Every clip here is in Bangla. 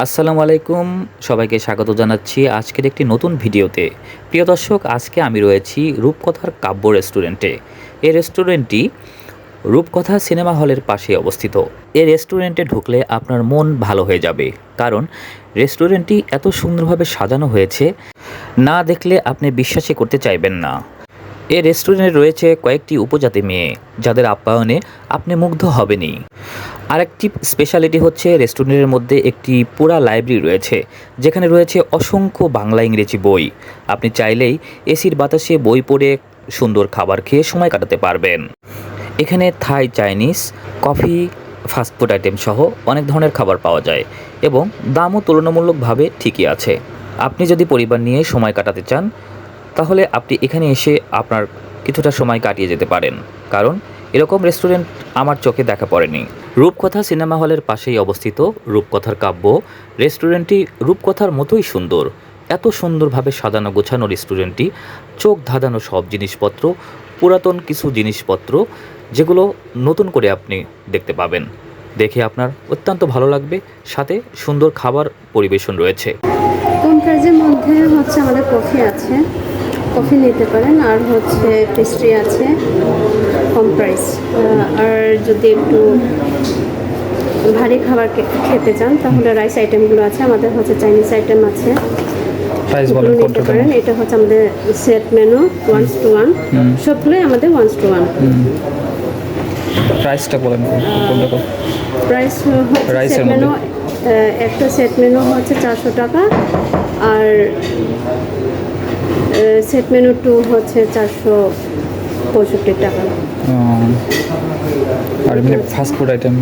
আসসালামু আলাইকুম, সবাইকে স্বাগত জানাচ্ছি আজকের একটি নতুন ভিডিওতে। প্রিয় দর্শক, আজকে আমি রয়েছি রূপকথার কাব্য রেস্টুরেন্টে। এই রেস্টুরেন্টটি রূপকথা সিনেমা হলের পাশে অবস্থিত। এই রেস্টুরেন্টে ঢুকলে আপনার মন ভালো হয়ে যাবে, কারণ রেস্টুরেন্টটি এত সুন্দরভাবে সাজানো হয়েছে, না দেখলে আপনি বিশ্বাসই করতে চাইবেন না। এই রেস্টুরেন্টে রয়েছে কয়েকটি উপজাতি মেয়ে, যাদের আপ্যায়নে আপনি মুগ্ধ হবেনই। আরেকটি স্পেশালিটি হচ্ছে রেস্টুরেন্টের মধ্যে একটি পুরা লাইব্রেরি রয়েছে, যেখানে রয়েছে অসংখ্য বাংলা ইংরেজি বই। আপনি চাইলেই এসির বাতাসে বই পড়ে সুন্দর খাবার খেয়ে সময় কাটাতে পারবেন। এখানে থাই, চাইনিজ, কফি, ফাস্টফুড আইটেম সহ অনেক ধরনের খাবার পাওয়া যায় এবং দামও তুলনামূলকভাবে ঠিকই আছে। আপনি যদি পরিবার নিয়ে সময় কাটাতে চান, তাহলে আপনি এখানে এসে আপনার কিছুটা সময় কাটিয়ে যেতে পারেন, কারণ এরকম রেস্টুরেন্ট আমার চোখে দেখা পড়েনি। রূপকথা সিনেমা হলের পাশেই অবস্থিত রূপকথার কাব্য রেস্টুরেন্টটি রূপকথার মতোই সুন্দর। এত সুন্দরভাবে সাজানো গোছানো রেস্টুরেন্টটি, চোখ ধাঁধানো সব জিনিসপত্র, পুরাতন কিছু জিনিসপত্র যেগুলো নতুন করে আপনি দেখতে পাবেন। দেখে আপনার অত্যন্ত ভালো লাগবে, সাথে সুন্দর খাবার পরিবেশন রয়েছে। কম প্রাইজের মধ্যে হচ্ছে আমাদের কফি আছে, কফি নিতে পারেন, আর হচ্ছে পেস্ট্রি আছে কম প্রাইস। আর যদি একটু ভারী খাবার খেতে চান তাহলে রাইস আইটেমগুলো আছে, আমাদের হচ্ছে চাইনিজ আইটেম আছে, এগুলো নিতে পারেন। এটা হচ্ছে আমাদের সেট মেনু 1:1, সবগুলোই আমাদের 1:1। প্রাইসটা বলেন কোনটা? প্রাইস হচ্ছে সেট মেনু, একটা সেট মেনু হচ্ছে 400 টাকা, আর সেট মেনু 2 হচ্ছে 465 টাকা। আর এমনি ফাস্ট ফুড আইটেম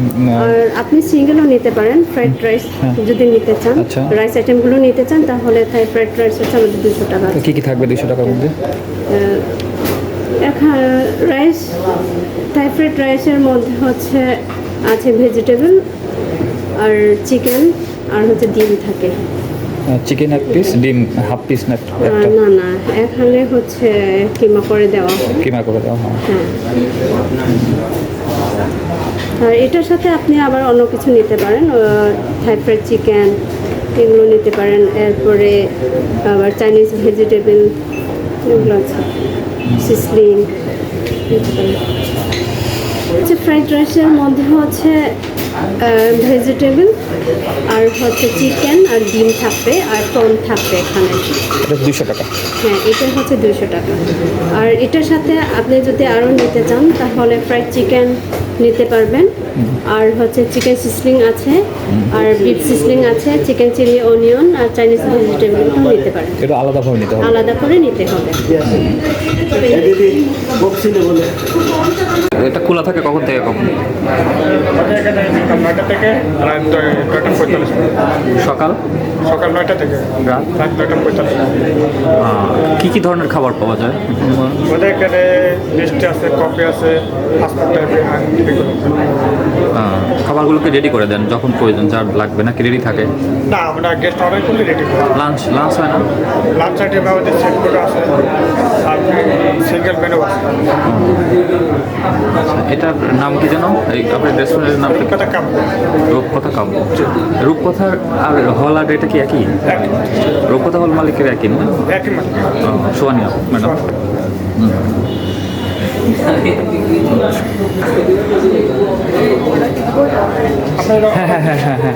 আর আপনি সিঙ্গেলও নিতে পারেন, ফ্রাইড রাইস যদি নিতে চান, রাইস আইটেমগুলো নিতে চান তাহলে থাই ফ্রাইড রাইস হচ্ছে আমাদের 200 টাকা। কী কী থাকবে 200 টাকার মধ্যে? রাইস, থাই ফ্রাইড রাইসের মধ্যে হচ্ছে আছে ভেজিটেবল আর চিকেন, আর হচ্ছে ডিম থাকে। চিকেন এক পিস, ডিম হাফ পিস না একটা? না না, এখানে হচ্ছে কিমা করে দেওয়া হয়। কিমা করে দেওয়া হয়, হ্যাঁ। আর এটার সাথে আপনি আবার অন্য কিছু নিতে পারেন, থাই ফ্রাইড চিকেন এগুলো নিতে পারেন, এরপরে আবার চাইনিজ ভেজিটেবল এগুলো আছে, সিসলিং নিতে পারেন। হচ্ছে ফ্রাইড রাইসের মধ্যে হচ্ছে ভেজিটেবল আর হচ্ছে চিকেন আর ডিম থাকবে, আর প্রন থাকবে এখানে। এটা 200 টাকা। হ্যাঁ, এটা হচ্ছে 200 টাকা। আর এটার সাথে আপনি যদি আরও নিতে চান তাহলে ফ্রাইড চিকেন নিতে পারবেন, আর হচ্ছে চিকেন সিসলিং আছে, আর বিফ সিসলিং আছে, চিকেন চিলি অনিয়ন আর চাইনিজ ভেজিটেবলও নিতে পারেন। এটা আলাদাভাবে নিতে হবে? আলাদা করে নিতে হবে। এটা খোলা থাকে কখন থেকে কখন? সকাল 9টা থেকে রাত 9:45। কী কী ধরনের খাবার পাওয়া যায়? ওদের এখানে মিষ্টি আছে, কফি আছে, ফাস্টফুড টাইপের খাবারগুলোকে রেডি করে দেন যখন প্রয়োজন, যার লাগবে নাকি রেডি থাকে? না, আমরা গেস্ট অর্ডার করলে রেডি করি। লাঞ্চ হয় না? লাঞ্চ আইটেম আমাদের সেট ফুড আছে আর সিঙ্গেল মেনু আছে। এটার নাম কি যেন, এই আপনার রেস্টুরেন্টের নাম? রূপকথা কাব্য। রূপকথা কাব্য। রূপকথার আর হল আর এটা কি একই? রূপকথা হল মালিকের একই না? একই মানে সোয়ানিয়া ম্যাডাম। হ্যাঁ হ্যাঁ হ্যাঁ হ্যাঁ